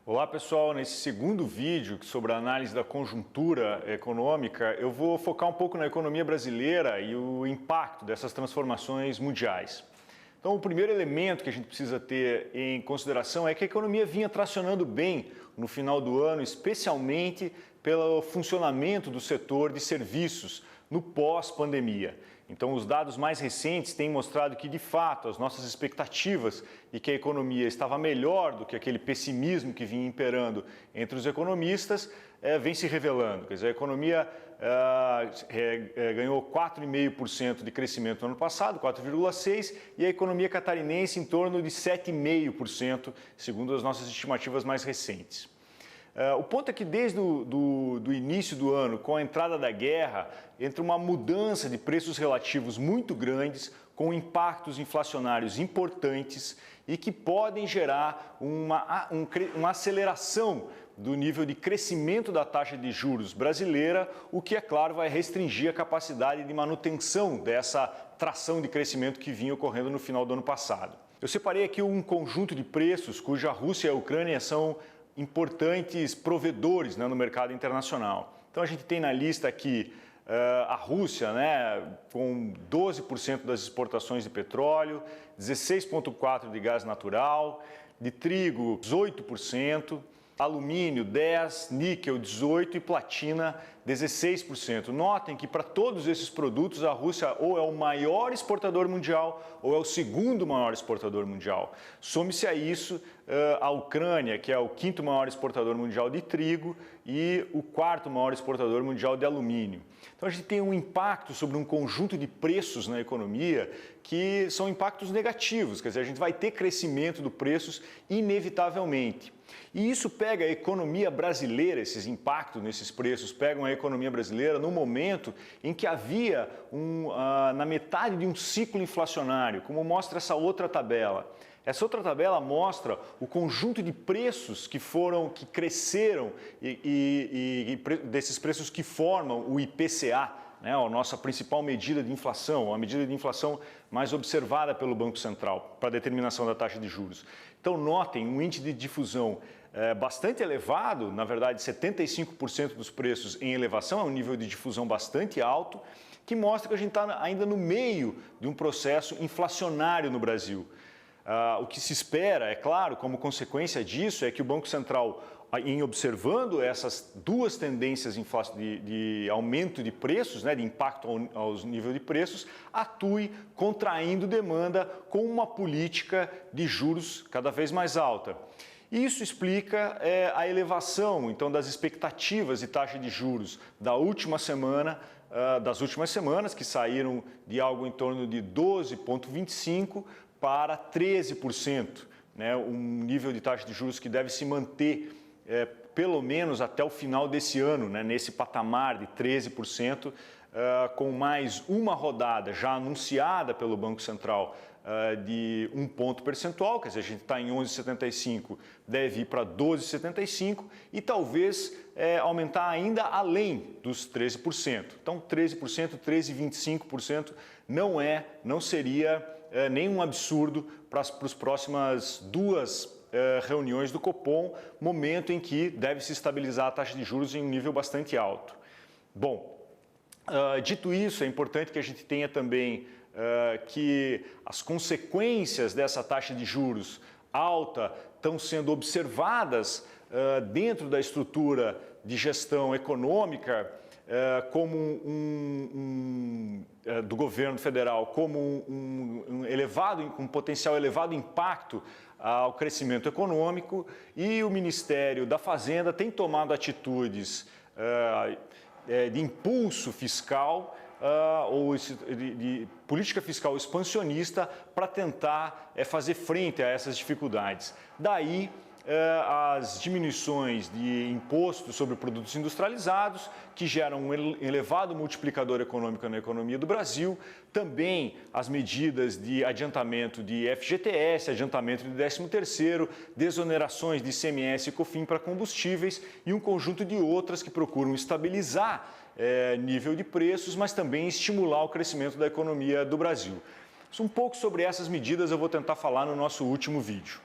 Olá pessoal, nesse segundo vídeo sobre a análise da conjuntura econômica, eu vou focar um pouco na economia brasileira e o impacto dessas transformações mundiais. Então, o primeiro elemento que a gente precisa ter em consideração é que a economia vinha tracionando bem no final do ano, especialmente pelo funcionamento do setor de serviços no pós-pandemia. Então, os dados mais recentes têm mostrado que, de fato, as nossas expectativas de que a economia estava melhor do que aquele pessimismo que vinha imperando entre os economistas vem se revelando. Quer dizer, a economia ganhou 4,5% de crescimento no ano passado, 4,6%, e a economia catarinense em torno de 7,5%, segundo as nossas estimativas mais recentes. O ponto é que desde o início do ano, com a entrada da guerra, entra uma mudança de preços relativos muito grandes, com impactos inflacionários importantes e que podem gerar uma aceleração do nível de crescimento da taxa de juros brasileira, o que, é claro, vai restringir a capacidade de manutenção dessa tração de crescimento que vinha ocorrendo no final do ano passado. Eu separei aqui um conjunto de preços cuja Rússia e a Ucrânia são importantes provedores, no mercado internacional. Então a gente tem na lista aqui a Rússia, com 12% das exportações de petróleo, 16,4% de gás natural, de trigo 18%, alumínio 10%, níquel 18% e platina 16%. Notem que para todos esses produtos a Rússia ou é o maior exportador mundial ou é o segundo maior exportador mundial. Some-se a isso a Ucrânia, que é o quinto maior exportador mundial de trigo e o quarto maior exportador mundial de alumínio. Então a gente tem um impacto sobre um conjunto de preços na economia que são impactos negativos, quer dizer, a gente vai ter crescimento dos preços inevitavelmente. E isso pega a economia brasileira, esses impactos nesses preços pegam a economia brasileira no momento em que havia na metade de um ciclo inflacionário, como mostra essa outra tabela. Essa outra tabela mostra o conjunto de preços que cresceram e desses preços que formam o IPCA, a nossa principal medida de inflação, a medida de inflação mais observada pelo Banco Central para a determinação da taxa de juros. Então, notem um índice de difusão bastante elevado, na verdade 75% dos preços em elevação, é um nível de difusão bastante alto, que mostra que a gente está ainda no meio de um processo inflacionário no Brasil. O que se espera, é claro, como consequência disso, é que o Banco Central, em observando essas duas tendências de aumento de preços, de impacto aos níveis de preços, atue contraindo demanda com uma política de juros cada vez mais alta. Isso explica a elevação, então, das expectativas de taxa de juros das últimas semanas, que saíram de algo em torno de 12,25% para 13%, um nível de taxa de juros que deve se manter pelo menos até o final desse ano, nesse patamar de 13%, com mais uma rodada já anunciada pelo Banco Central de 1 ponto percentual, quer dizer, a gente está em 11,75, deve ir para 12,75 e talvez aumentar ainda além dos 13%. Então, 13%, 13,25% não seria nenhum absurdo para as próximas duas reuniões do Copom, momento em que deve se estabilizar a taxa de juros em um nível bastante alto. Bom, dito isso, é importante que a gente tenha também que as consequências dessa taxa de juros alta estão sendo observadas dentro da estrutura de gestão econômica como do governo federal como um potencial elevado impacto ao crescimento econômico, e o Ministério da Fazenda tem tomado atitudes de impulso fiscal ou de política fiscal expansionista para tentar fazer frente a essas dificuldades. Daí as diminuições de impostos sobre produtos industrializados, que geram um elevado multiplicador econômico na economia do Brasil, também as medidas de adiantamento de FGTS, adiantamento de 13º, desonerações de ICMS e COFINS para combustíveis e um conjunto de outras que procuram estabilizar nível de preços, mas também estimular o crescimento da economia do Brasil. Um pouco sobre essas medidas eu vou tentar falar no nosso último vídeo.